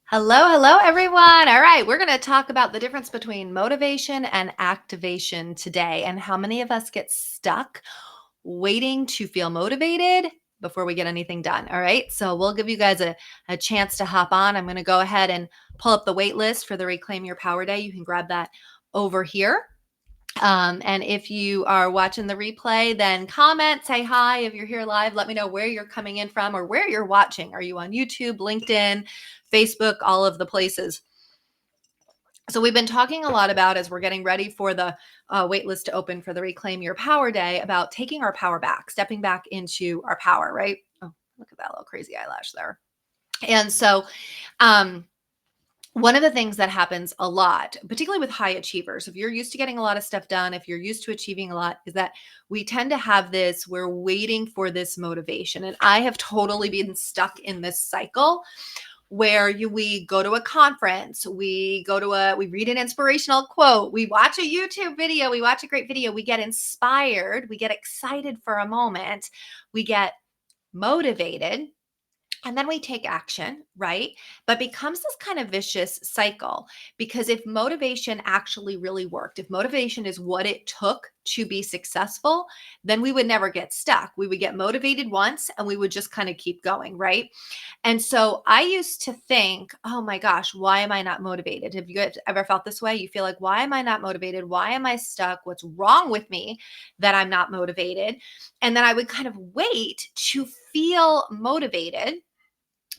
Hello, hello, everyone. All right, we're going to talk about the difference between motivation and activation today, and how many of us get stuck waiting to feel motivated before we get anything done. All right, so we'll give you guys a chance to hop on. I'm going to go ahead and pull up the wait list for the Reclaim Your Power Day. You can grab that over here. And if you are watching the replay, then comment, say hi. If you're here live, let me know where you're coming in from or where you're watching. Are you on YouTube, LinkedIn, Facebook, all of the places? So we've been talking a lot about, as we're getting ready for the waitlist to open for the Reclaim Your Power Day, about taking our power back, stepping back into our power, right? Oh, look at that little crazy eyelash there. And so, one of the things that happens a lot, particularly with high achievers, if you're used to getting a lot of stuff done, if you're used to achieving a lot, is that we tend to have this, we're waiting for this motivation. And I have totally been stuck in this cycle where we go to a conference, we read an inspirational quote, we watch a YouTube video, we watch a great video, we get inspired, we get excited for a moment, we get motivated, and then we take action, right? But becomes this kind of vicious cycle, because if motivation actually really worked, if motivation is what it took to be successful, then we would never get stuck. We would get motivated once and we would just kind of keep going, right? And so I used to think, oh my gosh, why am I not motivated? Have you guys ever felt this way? You feel like, why am I not motivated? Why am I stuck? What's wrong with me that I'm not motivated? And then I would kind of wait to feel motivated,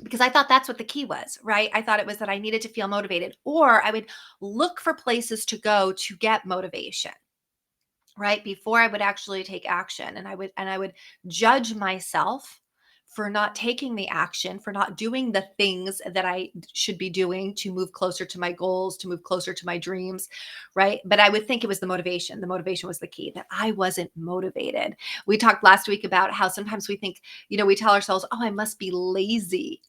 because I thought that's what the key was, right? I thought it was that I needed to feel motivated, or I would look for places to go to get motivation, right? Before I would actually take action. And I would judge myself for not taking the action, for not doing the things that I should be doing to move closer to my goals, to move closer to my dreams, right? But I would think it was the motivation. The motivation was the key, that I wasn't motivated. We talked last week about how sometimes we think, we tell ourselves, oh, I must be lazy.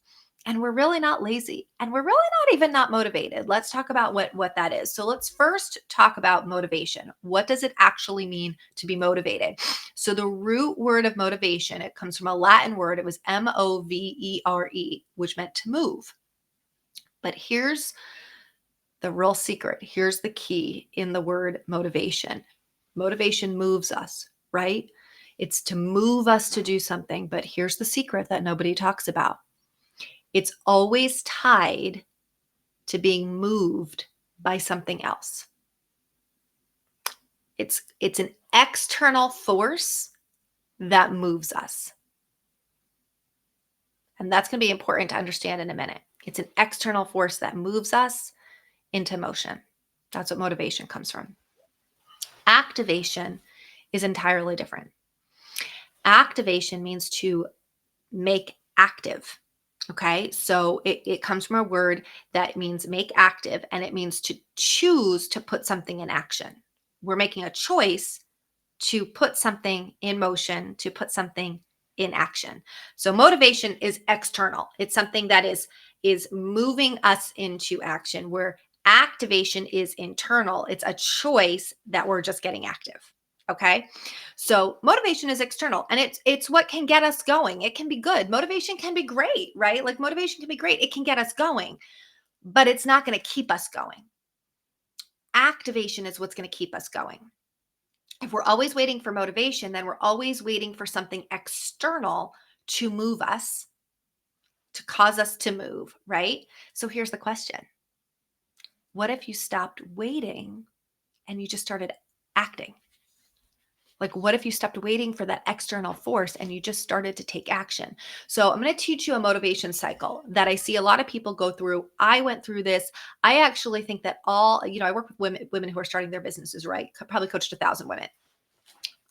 And we're really not lazy, and we're really not even not motivated. Let's talk about what that is. So let's first talk about motivation. What does it actually mean to be motivated? So the root word of motivation, it comes from a Latin word. It was M-O-V-E-R-E, which meant to move. But here's the real secret. Here's the key in the word motivation. Motivation moves us, right? It's to move us to do something. But here's the secret that nobody talks about. It's always tied to being moved by something else. It's an external force that moves us. And that's going to be important to understand in a minute. It's an external force that moves us into motion. That's what motivation comes from. Activation is entirely different. Activation means to make active. Okay, so it comes from a word that means make active, and it means to choose to put something in action. We're making a choice to put something in motion, to put something in action. So motivation is external. It's something that is moving us into action, where activation is internal. It's a choice that we're just getting active. Okay. So motivation is external, and it's what can get us going. It can be good. Motivation can be great, right? Like motivation can be great. It can get us going, but it's not going to keep us going. Activation is what's going to keep us going. If we're always waiting for motivation, then we're always waiting for something external to move us, to cause us to move, right? So here's the question. What if you stopped waiting and you just started acting? Like, what if you stopped waiting for that external force and you just started to take action? So I'm going to teach you a motivation cycle that I see a lot of people go through. I went through this. I actually think that I work with women who are starting their businesses, right? Probably coached 1,000 women.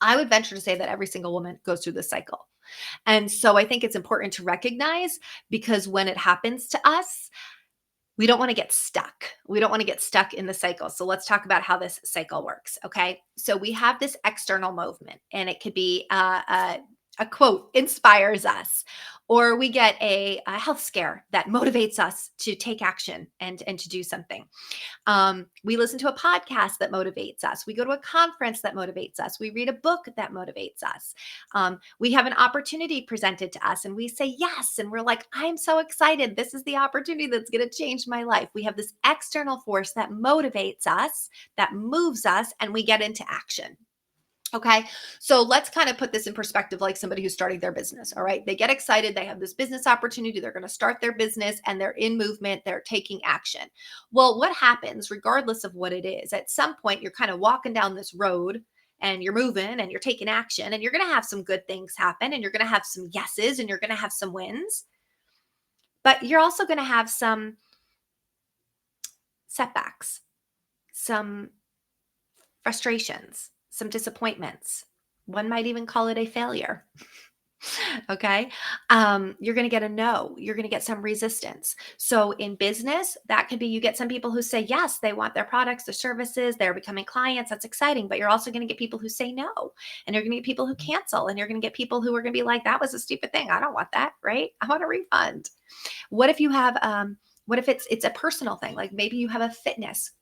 I would venture to say that every single woman goes through this cycle. And so I think it's important to recognize, because when it happens to us, we don't want to get stuck. We don't want to get stuck in the cycle. So let's talk about how this cycle works. Okay. So we have this external movement, and it could be a quote inspires us, or we get a health scare that motivates us to take action and to do something. We listen to a podcast that motivates us. We go to a conference that motivates us. We read a book that motivates us. We have an opportunity presented to us and we say yes. And we're like, I'm so excited. This is the opportunity that's going to change my life. We have this external force that motivates us, that moves us, and we get into action. Okay. So let's kind of put this in perspective like somebody who's starting their business. All right. They get excited. They have this business opportunity. They're going to start their business and they're in movement. They're taking action. Well, what happens, regardless of what it is, at some point you're kind of walking down this road and you're moving and you're taking action and you're going to have some good things happen and you're going to have some yeses and you're going to have some wins. But you're also going to have some setbacks, some frustrations, some disappointments. One might even call it a failure. Okay. You're going to get a no. You're going to get some resistance. So in business, that could be you get some people who say yes, they want their products, their services, they're becoming clients. That's exciting. But you're also going to get people who say no. And you're going to get people who cancel. And you're going to get people who are going to be like, that was a stupid thing. I don't want that. Right. I want a refund. What if you have, what if it's a personal thing? Like maybe you have a fitness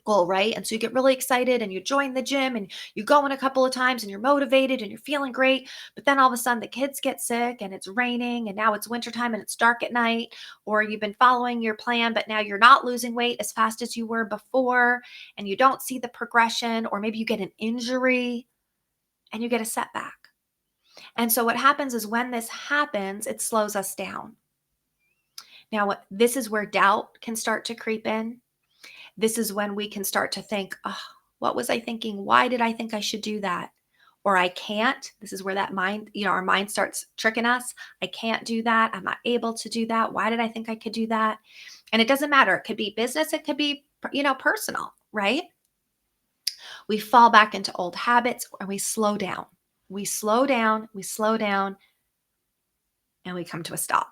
goal, right? And so you get really excited and you join the gym and you go in a couple of times and you're motivated and you're feeling great. But then all of a sudden the kids get sick and it's raining and now it's wintertime and it's dark at night, or you've been following your plan, but now you're not losing weight as fast as you were before and you don't see the progression, or maybe you get an injury and you get a setback. And so what happens is when this happens, it slows us down. Now, this is where doubt can start to creep in. This is when we can start to think, oh, what was I thinking? Why did I think I should do that? Or I can't. This is where that mind, our mind starts tricking us. I can't do that. I'm not able to do that. Why did I think I could do that? And it doesn't matter. It could be business. It could be, personal, right? We fall back into old habits and we slow down. We slow down, and we come to a stop.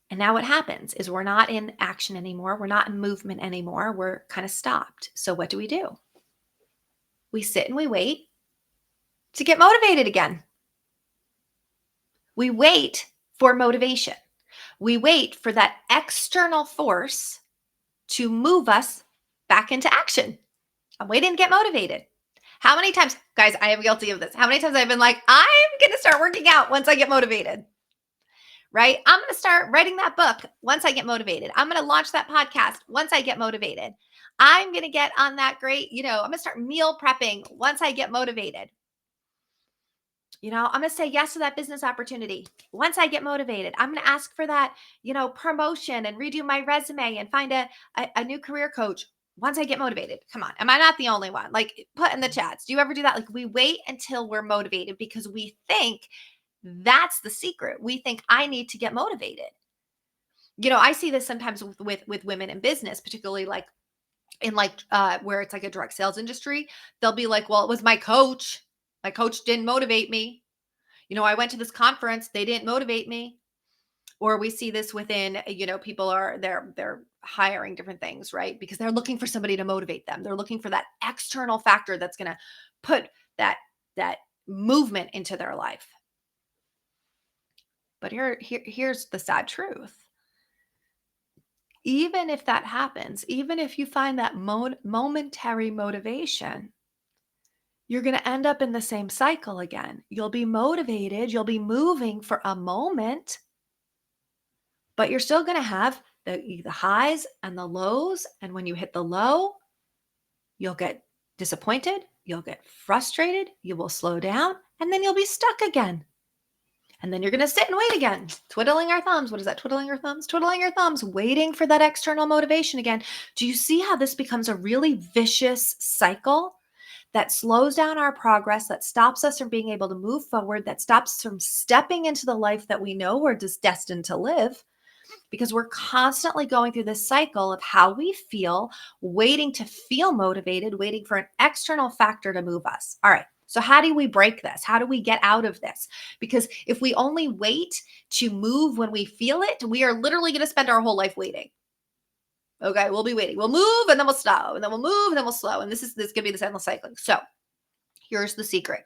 And now what happens is we're not in action anymore. We're not in movement anymore. We're kind of stopped. So what do? We sit and we wait to get motivated again. We wait for motivation. We wait for that external force to move us back into action. I'm waiting to get motivated. How many times, guys, I am guilty of this. How many times I've been like, I'm going to start working out once I get motivated. Right? I'm going to start writing that book once I get motivated. I'm going to launch that podcast once I get motivated. I'm going to get on that great, I'm going to start meal prepping once I get motivated. I'm going to say yes to that business opportunity once I get motivated. I'm going to ask for that, promotion and redo my resume and find a new career coach once I get motivated. Come on. Am I not the only one? Like, put in the chats. Do you ever do that? Like, we wait until we're motivated because we think that's the secret. We think I need to get motivated. I see this sometimes with women in business, particularly like in where it's like a direct sales industry. They'll be like, well, it was my coach. My coach didn't motivate me. I went to this conference. They didn't motivate me. Or we see this within, people they're hiring different things, right? Because they're looking for somebody to motivate them. They're looking for that external factor that's going to put that movement into their life. But here's the sad truth. Even if that happens, even if you find that momentary motivation, you're going to end up in the same cycle again. You'll be motivated, you'll be moving for a moment, but you're still going to have the highs and the lows. And when you hit the low, you'll get disappointed, you'll get frustrated, you will slow down, and then you'll be stuck again. And then you're going to sit and wait again, twiddling our thumbs. What is that? Twiddling your thumbs? Twiddling your thumbs, waiting for that external motivation again. Do you see how this becomes a really vicious cycle that slows down our progress, that stops us from being able to move forward, that stops us from stepping into the life that we know we're just destined to live? Because we're constantly going through this cycle of how we feel, waiting to feel motivated, waiting for an external factor to move us. All right. So how do we break this? How do we get out of this? Because if we only wait to move when we feel it, we are literally going to spend our whole life waiting. Okay, we'll be waiting. We'll move and then we'll slow, and then we'll move and then we'll slow. And this is going to be this endless cycling. So Here's the secret.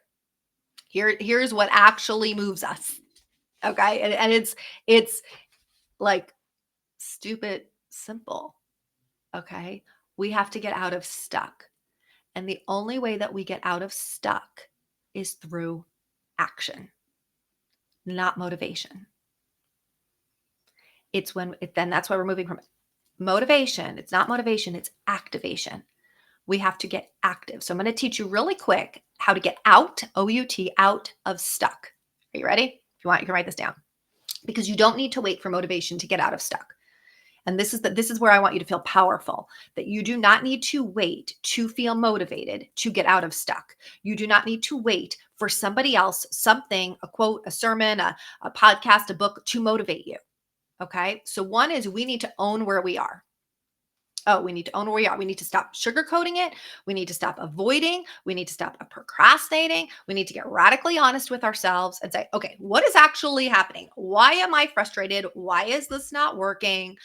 Here's what actually moves us. Okay. And it's like stupid simple. Okay. We have to get out of stuck. And the only way that we get out of stuck is through action, not motivation. Then that's why we're moving from motivation. It's not motivation, it's activation. We have to get active. So I'm going to teach you really quick how to get out, O-U-T, out of stuck. Are you ready? If you want, you can write this down because you don't need to wait for motivation to get out of stuck. And this is where I want you to feel powerful, that you do not need to wait to feel motivated to get out of stuck. You do not need to wait for somebody else, something, a quote, a sermon, a podcast, a book to motivate you. Okay. So one is we need to own where we are. Oh, we need to own where we are. We need to stop sugarcoating it. We need to stop avoiding. We need to stop procrastinating. We need to get radically honest with ourselves and say, okay, what is actually happening? Why am I frustrated? Why is this not working?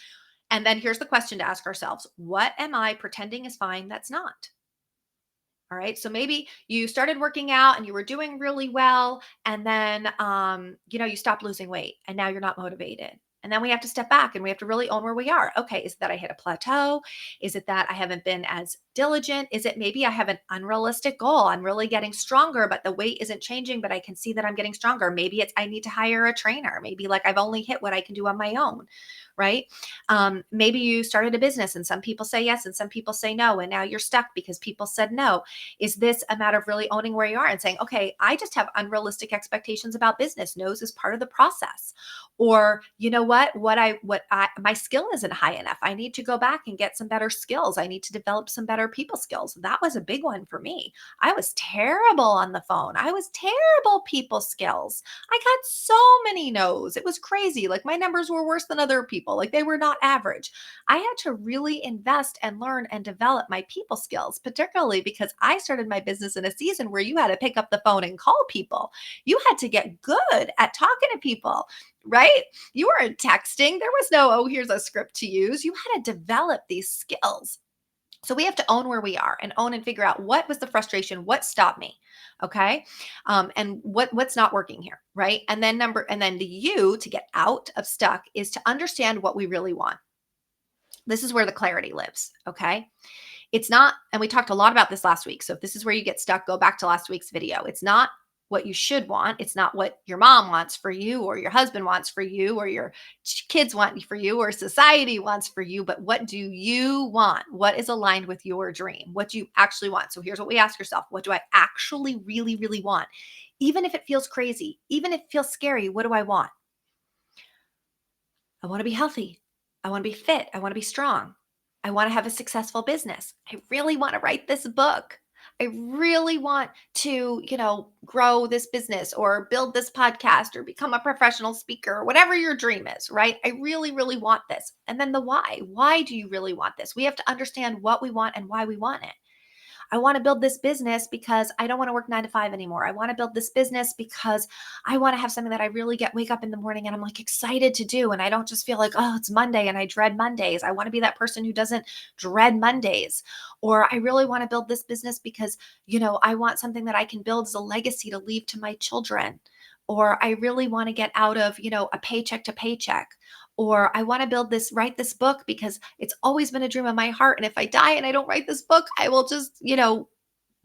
And then here's the question to ask ourselves. What am I pretending is fine that's not? All right. So maybe you started working out and you were doing really well. And then, you stopped losing weight and now you're not motivated. And then we have to step back and we have to really own where we are. Okay. Is it that I hit a plateau? Is it that I haven't been as diligent? Is it maybe I have an unrealistic goal? I'm really getting stronger, but the weight isn't changing, but I can see that I'm getting stronger. Maybe it's I need to hire a trainer. Maybe like I've only hit what I can do on my own. Right. Maybe you started a business and some people say yes and some people say no. And now you're stuck because people said no. Is this a matter of really owning where you are and saying, okay, I just have unrealistic expectations about business. No's is part of the process. Or, you know my skill isn't high enough. I need to go back and get some better skills. I need to develop some better people skills. That was a big one for me. I was terrible on the phone. I was terrible people skills. I got so many no's. It was crazy. Like my numbers were worse than other people. Like they were not average. I had to really invest and learn and develop my people skills, particularly because I started my business in a season where you had to pick up the phone and call people. You had to get good at talking to people, right? You weren't texting. There was no, oh, here's a script to use. You had to develop these skills. So we have to own where we are and own and figure out what was the frustration, what stopped me, okay, and what's not working here, right? And then the U to get out of stuck is to understand what we really want. This is where the clarity lives, okay? It's not, and we talked a lot about this last week. So if this is where you get stuck, go back to last week's video. It's not what you should want. It's not what your mom wants for you or your husband wants for you or your kids want for you or society wants for you, but what do you want? What is aligned with your dream? What do you actually want? So here's what we ask yourself. What do I actually really, really want? Even if it feels crazy, even if it feels scary, what do I want? I want to be healthy. I want to be fit. I want to be strong. I want to have a successful business. I really want to write this book. I really want to, grow this business or build this podcast or become a professional speaker or whatever your dream is, right? I really, really want this. And then the why. Why do you really want this? We have to understand what we want and why we want it. I want to build this business because I don't want to work 9 to 5 anymore. I want to build this business because I want to have something that I really wake up in the morning and I'm like excited to do. And I don't just feel like, oh, it's Monday and I dread Mondays. I want to be that person who doesn't dread Mondays. Or I really want to build this business because, I want something that I can build as a legacy to leave to my children. Or I really want to get out of, a paycheck to paycheck. Or I want to write this book because it's always been a dream of my heart. And if I die and I don't write this book, I will just,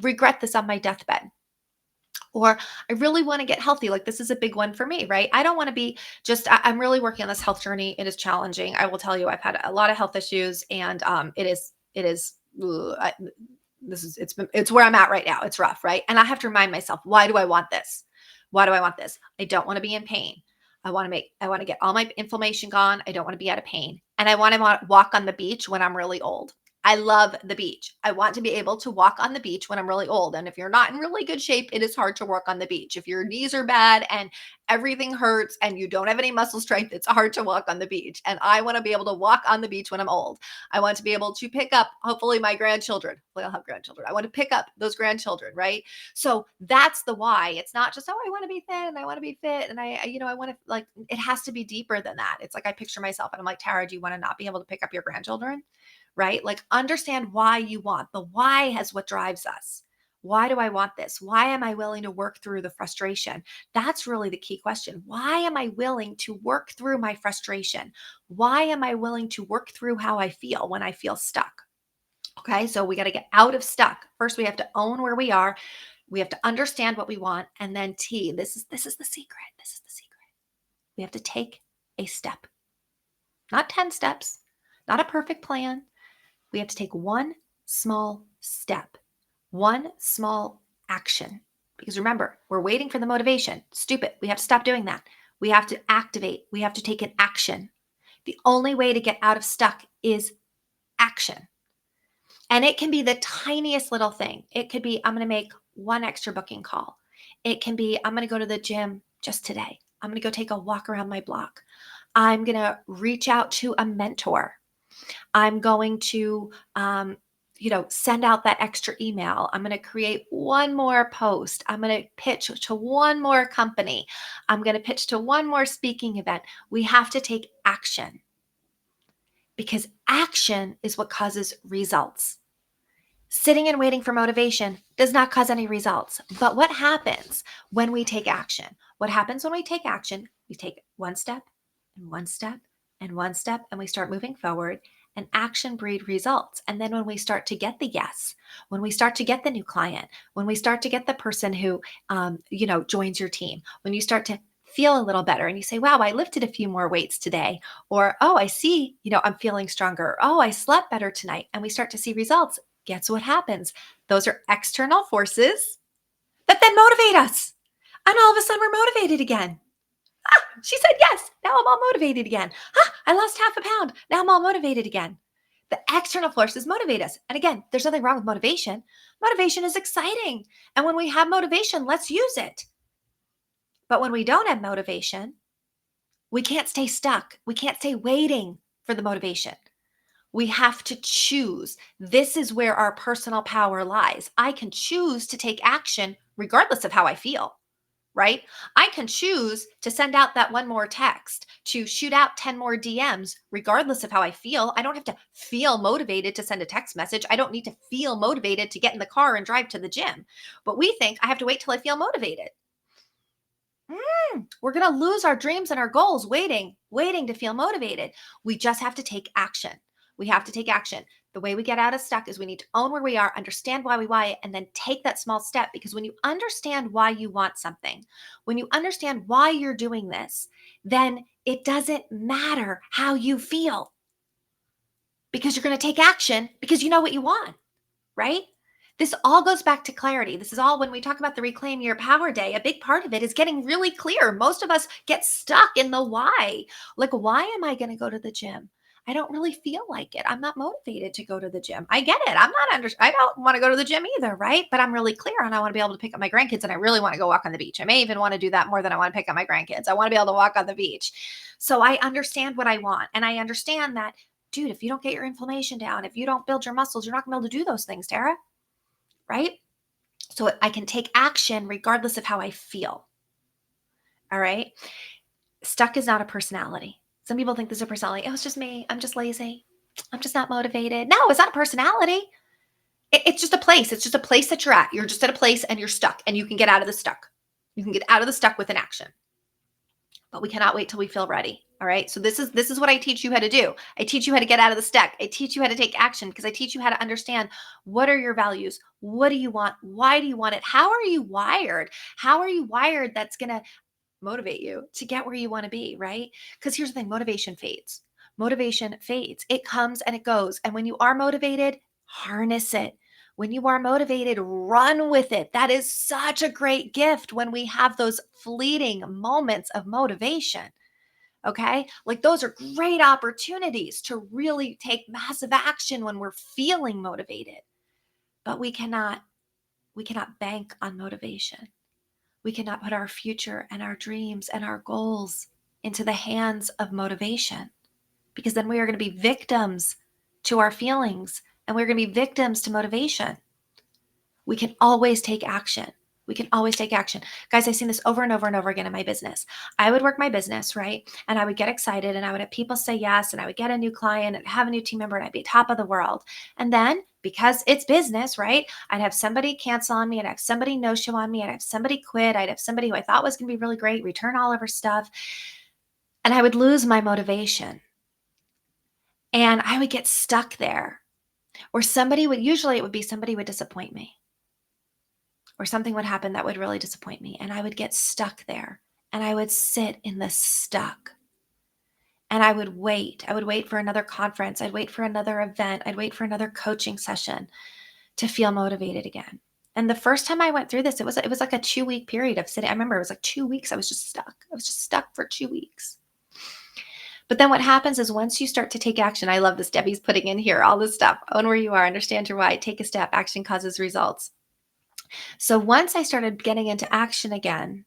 regret this on my deathbed. Or I really want to get healthy. Like this is a big one for me, right? I don't want to be I'm really working on this health journey. It is challenging. I will tell you, I've had a lot of health issues and it's where I'm at right now. It's rough, right? And I have to remind myself, why do I want this? Why do I want this? I don't want to be in pain. I want to get all my inflammation gone. I don't want to be out of pain. And I want to walk on the beach when I'm really old. I love the beach. I want to be able to walk on the beach when I'm really old. And if you're not in really good shape, it is hard to work on the beach. If your knees are bad and everything hurts and you don't have any muscle strength, it's hard to walk on the beach. And I want to be able to walk on the beach when I'm old. I want to be able to pick up, hopefully, my grandchildren. Hopefully, I'll have grandchildren. I want to pick up those grandchildren, right? So that's the why. It's not just, oh, I want to be thin and I want to be fit. And I want to it has to be deeper than that. It's like I picture myself and I'm like, Tara, do you want to not be able to pick up your grandchildren? Right? Like understand why you want. The why is what drives us. Why do I want this? Why am I willing to work through the frustration? That's really the key question. Why am I willing to work through my frustration? Why am I willing to work through how I feel when I feel stuck? Okay, so we got to get out of stuck. First, we have to own where we are. We have to understand what we want, and then T. This is the secret. This is the secret. We have to take a step, not 10 steps, not a perfect plan. We have to take one small step, one small action. Because remember, we're waiting for the motivation. Stupid. We have to stop doing that. We have to activate. We have to take an action. The only way to get out of stuck is action. And it can be the tiniest little thing. It could be, I'm going to make one extra booking call. It can be, I'm going to go to the gym just today. I'm going to go take a walk around my block. I'm going to reach out to a mentor. I'm going to, send out that extra email. I'm going to create one more post. I'm going to pitch to one more company. I'm going to pitch to one more speaking event. We have to take action because action is what causes results. Sitting and waiting for motivation does not cause any results. But what happens when we take action? What happens when we take action? We take one step and one step and one step, and we start moving forward, and action breed results. And then when we start to get the yes, when we start to get the new client, when we start to get the person who, joins your team, when you start to feel a little better and you say, wow, I lifted a few more weights today, or, oh, I see, I'm feeling stronger. Oh, I slept better tonight. And we start to see results. Guess what happens? Those are external forces that then motivate us. And all of a sudden we're motivated again. She said yes. Now I'm all motivated again. I lost half a pound. Now I'm all motivated again. The external forces motivate us. And again, there's nothing wrong with motivation. Motivation is exciting. And when we have motivation, let's use it. But when we don't have motivation, we can't stay stuck. We can't stay waiting for the motivation. We have to choose. This is where our personal power lies. I can choose to take action regardless of how I feel, right? I can choose to send out that one more text, to shoot out 10 more DMs, regardless of how I feel. I don't have to feel motivated to send a text message. I don't need to feel motivated to get in the car and drive to the gym. But we think I have to wait till I feel motivated. We're going to lose our dreams and our goals waiting to feel motivated. We just have to take action. We have to take action. The way we get out of stuck is we need to own where we are, understand why we want it, and then take that small step. Because when you understand why you want something, when you understand why you're doing this, then it doesn't matter how you feel because you're going to take action because you know what you want, right? This all goes back to clarity. This is all when we talk about the Reclaim Your Power Day, a big part of it is getting really clear. Most of us get stuck in the why. Like, why am I going to go to the gym? I don't really feel like it. I'm not motivated to go to the gym. I get it. I don't want to go to the gym either, right? But I'm really clear and I want to be able to pick up my grandkids and I really want to go walk on the beach. I may even want to do that more than I want to pick up my grandkids. I want to be able to walk on the beach. So I understand what I want. And I understand that, dude, if you don't get your inflammation down, if you don't build your muscles, you're not going to be able to do those things, Tara. Right? So I can take action regardless of how I feel. All right? Stuck is not a personality. Some people think this is a personality. Oh, it's just me. I'm just lazy. I'm just not motivated. No, it's not a personality. It's just a place. It's just a place that you're at. You're just at a place and you're stuck and you can get out of the stuck. You can get out of the stuck with an action. But we cannot wait till we feel ready. All right. So this is what I teach you how to do. I teach you how to get out of the stuck. I teach you how to take action because I teach you how to understand what are your values? What do you want? Why do you want it? How are you wired? How are you wired that's going to motivate you to get where you want to be, right? Because here's the thing, motivation fades. Motivation fades. It comes and it goes. And when you are motivated, harness it. When you are motivated, run with it. That is such a great gift when we have those fleeting moments of motivation. Okay? Like those are great opportunities to really take massive action when we're feeling motivated. But we cannot bank on motivation. We cannot put our future and our dreams and our goals into the hands of motivation because then we are going to be victims to our feelings and we're going to be victims to motivation. We can always take action. We can always take action. Guys, I've seen this over and over and over again in my business. I would work my business, right? And I would get excited and I would have people say yes and I would get a new client and have a new team member and I'd be top of the world. And then because it's business, right? I'd have somebody cancel on me. I'd have somebody no show on me. I'd have somebody quit. I'd have somebody who I thought was going to be really great return all of her stuff. And I would lose my motivation and I would get stuck there. Or usually it would be somebody would disappoint me or something would happen that would really disappoint me. And I would get stuck there and I would sit in the stuck and I would wait. I would wait for another conference. I'd wait for another event. I'd wait for another coaching session to feel motivated again. And the first time I went through this, it was like a 2-week period of sitting. I remember it was like 2 weeks. I was just stuck. I was just stuck for 2 weeks. But then what happens is once you start to take action, I love this. Debbie's putting in here all this stuff. Own where you are, understand your why, take a step, action causes results. So once I started getting into action again,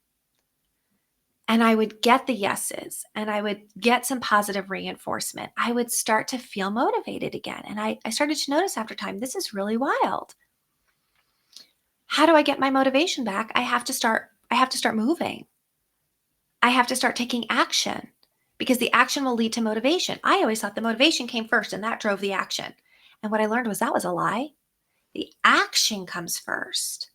and I would get the yeses and I would get some positive reinforcement, I would start to feel motivated again. And I started to notice after time, this is really wild. How do I get my motivation back? I have to start moving. I have to start taking action because the action will lead to motivation. I always thought the motivation came first and that drove the action. And what I learned was that was a lie. The action comes first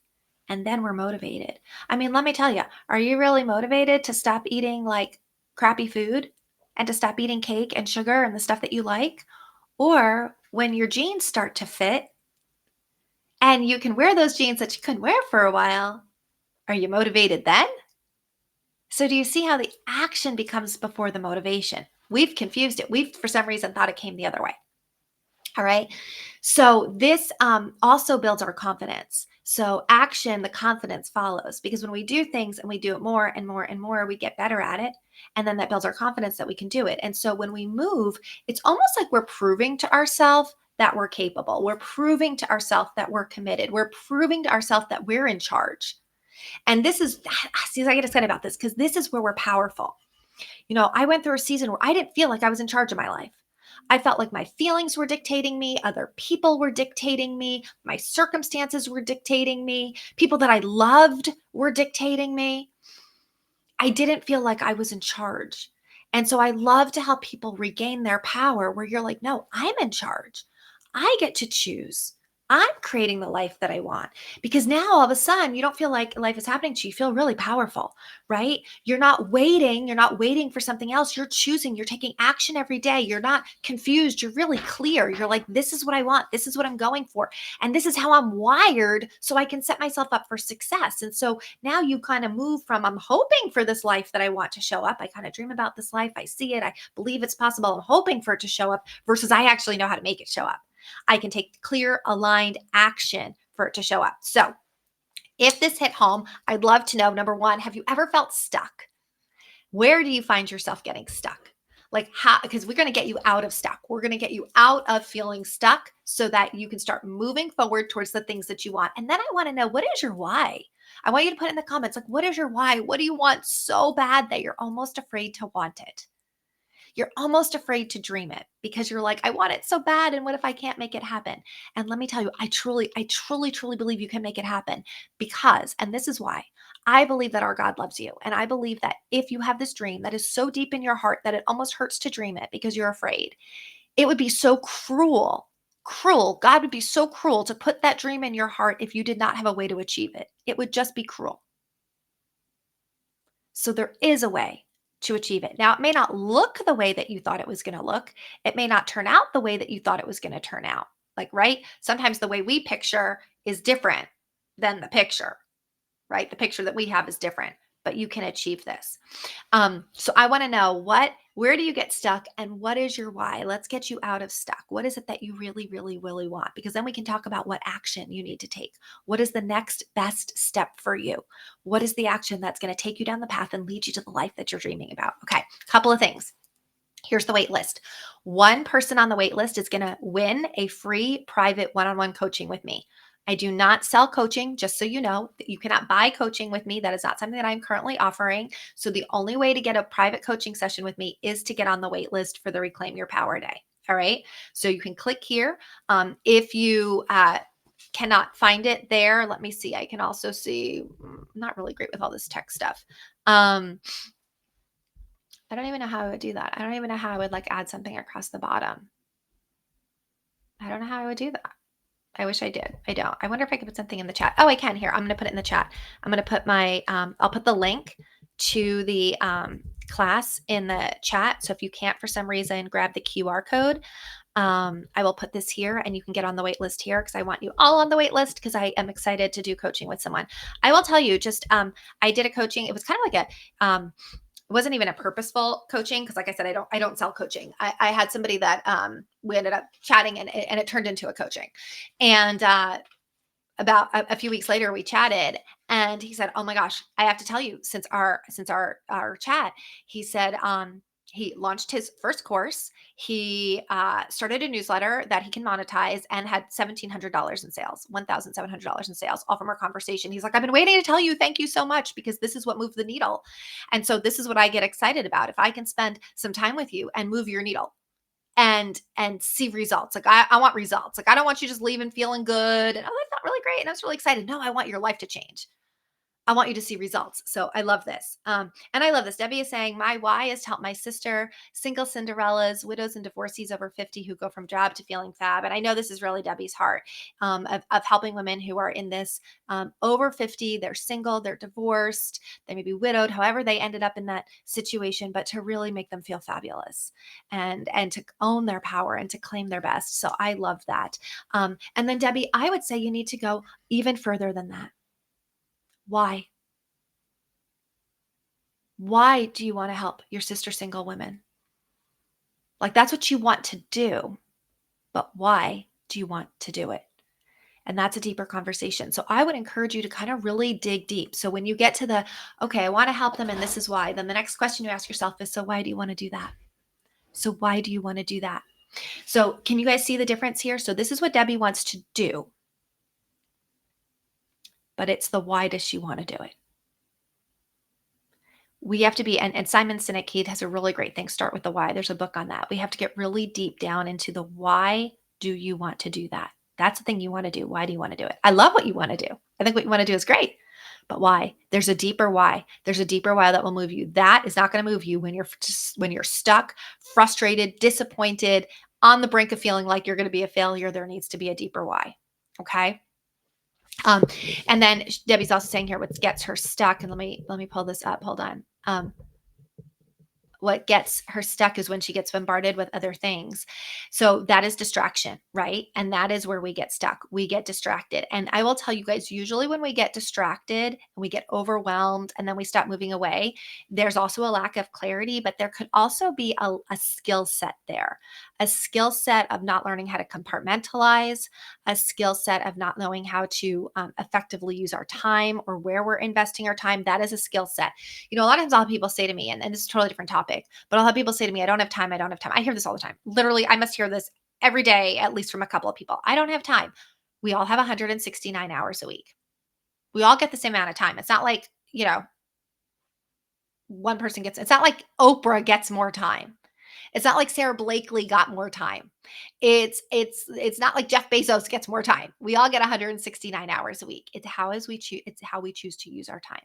and then we're motivated. I mean, let me tell you, are you really motivated to stop eating like crappy food and to stop eating cake and sugar and the stuff that you like? Or when your jeans start to fit and you can wear those jeans that you couldn't wear for a while, are you motivated then? So do you see how the action becomes before the motivation? We've confused it. We've, for some reason, thought it came the other way. All right. So this also builds our confidence. So action, the confidence follows because when we do things and we do it more and more and more, we get better at it. And then that builds our confidence that we can do it. And so when we move, it's almost like we're proving to ourselves that we're capable. We're proving to ourselves that we're committed. We're proving to ourselves that we're in charge. And this is, see, I get excited about this because this is where we're powerful. You know, I went through a season where I didn't feel like I was in charge of my life. I felt like my feelings were dictating me, other people were dictating me, my circumstances were dictating me, people that I loved were dictating me. I didn't feel like I was in charge. And so I love to help people regain their power where you're like, no, I'm in charge. I get to choose. I'm creating the life that I want because now all of a sudden you don't feel like life is happening to you. You feel really powerful, right? You're not waiting. You're not waiting for something else. You're choosing. You're taking action every day. You're not confused. You're really clear. You're like, this is what I want. This is what I'm going for. And this is how I'm wired so I can set myself up for success. And so now you kind of move from, I'm hoping for this life that I want to show up. I kind of dream about this life. I see it. I believe it's possible. I'm hoping for it to show up versus I actually know how to make it show up. I can take clear, aligned action for it to show up. So if this hit home, I'd love to know, number one, have you ever felt stuck? Where do you find yourself getting stuck? Like how, because we're going to get you out of stuck. We're going to get you out of feeling stuck so that you can start moving forward towards the things that you want. And then I want to know, what is your why? I want you to put in the comments, like, what is your why? What do you want so bad that you're almost afraid to want it? You're almost afraid to dream it because you're like, I want it so bad. And what if I can't make it happen? And let me tell you, I truly believe you can make it happen because, and this is why, I believe that our God loves you. And I believe that if you have this dream that is so deep in your heart that it almost hurts to dream it because you're afraid, it would be so cruel. God would be so cruel to put that dream in your heart if you did not have a way to achieve it. It would just be cruel. So there is a way to achieve it. Now, it may not look the way that you thought it was going to look. It may not turn out the way that you thought it was going to turn out. Like, right? Sometimes the way we picture is different than the picture, right? The picture that we have is different, but you can achieve this. So I want to know where do you get stuck and what is your why? Let's get you out of stuck. What is it that you really want? Because then we can talk about what action you need to take. What is the next best step for you? What is the action that's going to take you down the path and lead you to the life that you're dreaming about? Okay, couple of things. Here's the wait list. One person on the wait list is going to win a free private one-on-one coaching with me. I do not sell coaching, just so you know. You cannot buy coaching with me. That is not something that I'm currently offering. So the only way to get a private coaching session with me is to get on the wait list for the Reclaim Your Power Day. All right. So you can click here. If you cannot find it there, let me see. I can also see, I'm not really great with all this tech stuff. I don't even know how I would do that. I don't even know how I would like add something across the bottom. I don't know how I would do that. I wish I did. I don't. I wonder if I could put something in the chat. Oh, I can here. I'm going to put it in the chat. I'm going to put I'll put the link to the class in the chat. So if you can't for some reason grab the QR code, I will put this here and you can get on the wait list here because I want you all on the wait list because I am excited to do coaching with someone. I will tell you I did a coaching. It was kind of like it wasn't even a purposeful coaching because like I said, I don't sell coaching. I had somebody that we ended up chatting and it turned into a coaching. And about a few weeks later we chatted and he said, oh my gosh, I have to tell you, since our chat, he said he launched his first course. He started a newsletter that he can monetize and had $1,700 in sales, $1,700 in sales, all from our conversation. He's like, I've been waiting to tell you, thank you so much, because this is what moved the needle. And so this is what I get excited about. If I can spend some time with you and move your needle and see results. Like I want results. Like I don't want you just leaving feeling good and oh, that felt really great. And I was really excited. No, I want your life to change. I want you to see results. So I love this. And I love this. Debbie is saying, my why is to help my sister, single Cinderellas, widows and divorcees over 50 who go from job to feeling fab. And I know this is really Debbie's heart of helping women who are in this over 50. They're single, they're divorced, they may be widowed, however they ended up in that situation, but to really make them feel fabulous and to own their power and to claim their best. So I love that. And then Debbie, I would say you need to go even further than that. Why? Why do you want to help your sister single women? Like that's what you want to do, but why do you want to do it? And that's a deeper conversation. So I would encourage you to kind of really dig deep. So when you get to okay, I want to help them and this is why, then the next question you ask yourself is, so why do you want to do that? So why do you want to do that? So can you guys see the difference here? So this is what Debbie wants to do, but it's the why does she want to do it? We have to be, and Simon Sinek, he has a really great thing, Start with the Why. There's a book on that. We have to get really deep down into the why do you want to do that? That's the thing you want to do. Why do you want to do it? I love what you want to do. I think what you want to do is great. But why? There's a deeper why. There's a deeper why that will move you. That is not going to move you when you're stuck, frustrated, disappointed, on the brink of feeling like you're going to be a failure. There needs to be a deeper why. Okay? Um, and then Debbie's also saying here what gets her stuck. And let me pull this up. Hold on. What gets her stuck is when she gets bombarded with other things. So that is distraction, right? And that is where we get stuck. We get distracted. And I will tell you guys, usually when we get distracted and we get overwhelmed and then we stop moving away, there's also a lack of clarity, but there could also be a skill set there, a skill set of not learning how to compartmentalize, a skill set of not knowing how to effectively use our time or where we're investing our time. That is a skill set. You know, a lot of times I'll have people say to me, and this is a totally different topic, but I'll have people say to me, I don't have time. I don't have time. I hear this all the time. Literally, I must hear this every day, at least from a couple of people. I don't have time. We all have 169 hours a week. We all get the same amount of time. It's not like, one person it's not like Oprah gets more time. It's not like Sarah Blakely got more time. It's not like Jeff Bezos gets more time. We all get 169 hours a week. It's how we choose to use our time.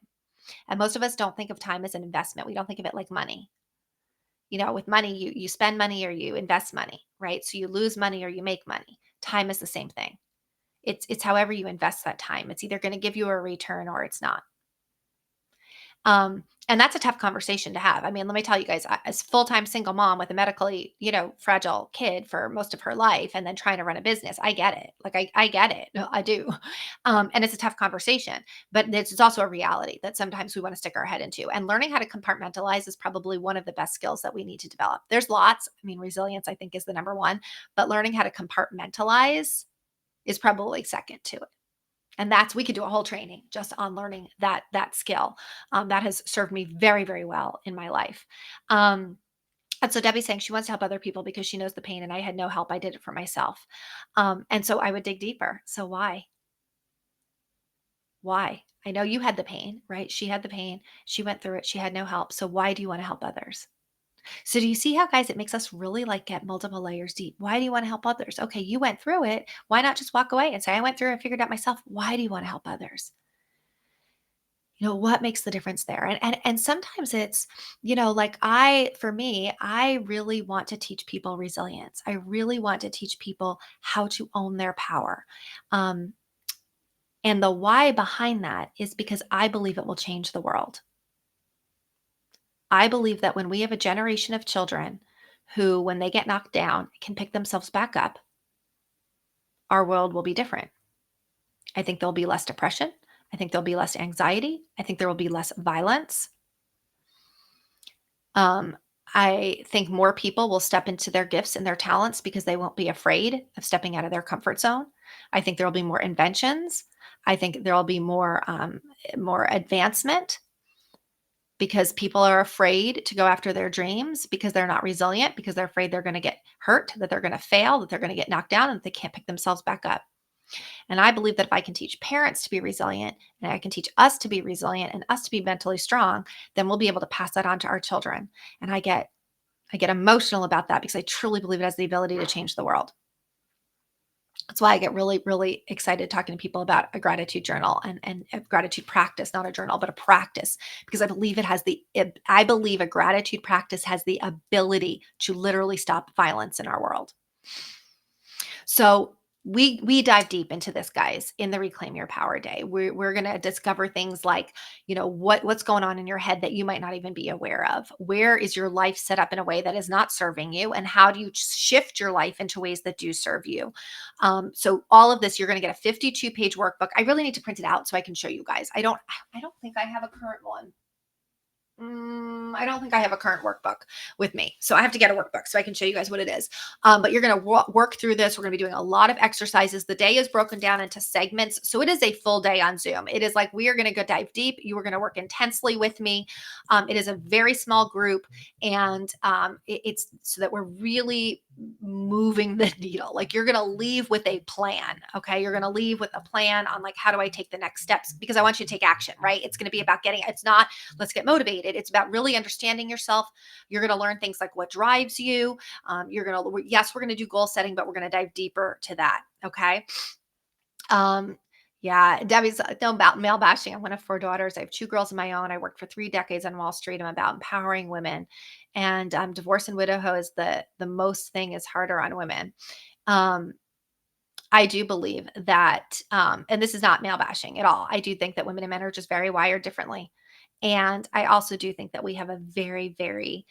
And most of us don't think of time as an investment. We don't think of it like money. With money, you spend money or you invest money, right? So you lose money or you make money. Time is the same thing. It's however you invest that time. It's either going to give you a return or it's not. And that's a tough conversation to have. I mean, let me tell you guys, as full-time single mom with a medically, fragile kid for most of her life and then trying to run a business, I get it. Like I get it. No, I do. And it's a tough conversation, but it's also a reality that sometimes we want to stick our head into, and learning how to compartmentalize is probably one of the best skills that we need to develop. There's lots. I mean, resilience, I think, is the number one, but learning how to compartmentalize is probably second to it. And we could do a whole training just on learning that skill. That has served me very, very well in my life. And so Debbie's saying she wants to help other people because she knows the pain, and I had no help. I did it for myself. And so I would dig deeper. So why? Why? I know you had the pain, right? She had the pain. She went through it. She had no help. So why do you want to help others? So do you see how, guys, it makes us really get multiple layers deep? Why do you want to help others? Okay, you went through it. Why not just walk away and say, I went through and figured out myself? Why do you want to help others? What makes the difference there? And sometimes it's, like for me, I really want to teach people resilience. I really want to teach people how to own their power. Um, and the why behind that is because I believe it will change the world. I believe that when we have a generation of children who, when they get knocked down, can pick themselves back up, our world will be different. I think there'll be less depression. I think there'll be less anxiety. I think there will be less violence. Um, I think more people will step into their gifts and their talents because they won't be afraid of stepping out of their comfort zone. I think there will be more inventions. I think there will be more advancement because people are afraid to go after their dreams because they're not resilient, because they're afraid they're going to get hurt, that they're going to fail, that they're going to get knocked down, and that they can't pick themselves back up. And I believe that if I can teach parents to be resilient and I can teach us to be resilient and us to be mentally strong, then we'll be able to pass that on to our children. And I get emotional about that because I truly believe it has the ability to change the world. That's why I get really, really excited talking to people about a gratitude journal and a gratitude practice, not a journal, but a practice, because I believe a gratitude practice has the ability to literally stop violence in our world. So we dive deep into this, guys, in the Reclaim Your Power Day. We're gonna discover things like, what's going on in your head that you might not even be aware of. Where is your life set up in a way that is not serving you, and how do you shift your life into ways that do serve you? So all of this, you're gonna get a 52-page workbook. I really need to print it out so I can show you guys. I don't think I have a current one. I don't think I have a current workbook with me. So I have to get a workbook so I can show you guys what it is. But you're going to work through this. We're going to be doing a lot of exercises. The day is broken down into segments. So it is a full day on Zoom. It is like we are going to go dive deep. You are going to work intensely with me. It is a very small group. And it's so that we're really moving the needle. Like you're going to leave with a plan. Okay. You're going to leave with a plan on like, how do I take the next steps? Because I want you to take action, right? It's going to be about it's not, let's get motivated. It's about really understanding yourself. You're going to learn things like what drives you. Yes, we're going to do goal setting, but we're going to dive deeper to that. Okay. Um, yeah, Debbie's no about male bashing. I'm one of four daughters. I have two girls of my own. I worked for 3 decades on Wall Street. I'm about empowering women, and divorce and widowhood is the most thing is harder on women. Um, I do believe that, and this is not male bashing at all. I do think that women and men are just very wired differently. And I also do think that we have a very, very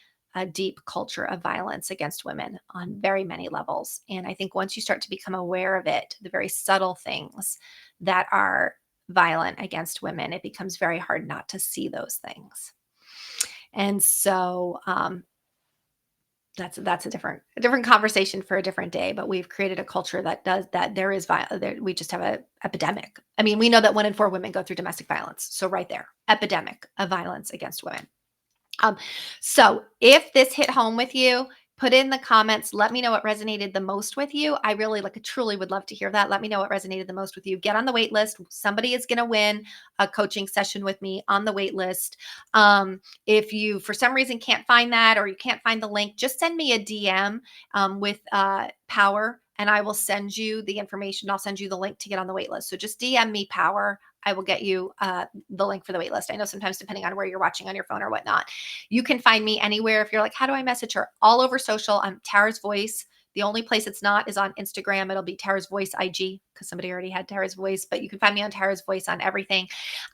deep culture of violence against women on very many levels. And I think once you start to become aware of it, the very subtle things that are violent against women, it becomes very hard not to see those things. And so that's a different conversation for a different day, but we've created a culture that does that. There is violence. We just have a epidemic. I mean, we know that 1 in 4 women go through domestic violence. So right there, epidemic of violence against women. Um, so if this hit home with you, put in the comments. Let me know what resonated the most with you. I really truly would love to hear that. Let me know what resonated the most with you. Get on the wait list. Somebody is going to win a coaching session with me on the wait list. If you, for some reason, can't find that or you can't find the link, just send me a DM with power and I will send you the information. I'll send you the link to get on the wait list. So just DM me power. I will get you the link for the wait list. I know sometimes depending on where you're watching on your phone or whatnot, you can find me anywhere. If you're like, how do I message her? All over social. I'm Tara's Voice. The only place it's not is on Instagram. It'll be Tara's Voice IG because somebody already had Tara's Voice, but you can find me on Tara's Voice on everything.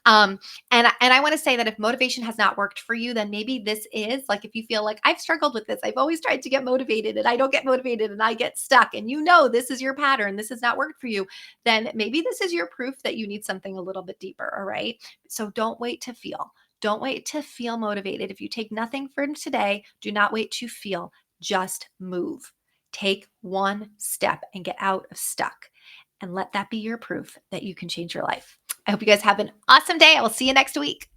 And I want to say that if motivation has not worked for you, then maybe this is like, if you feel like I've struggled with this, I've always tried to get motivated and I don't get motivated and I get stuck, and this is your pattern, this has not worked for you, then maybe this is your proof that you need something a little bit deeper. All right. So don't wait to feel. Don't wait to feel motivated. If you take nothing from today, do not wait to feel. Just move. Take one step and get out of stuck. And let that be your proof that you can change your life. I hope you guys have an awesome day. I will see you next week.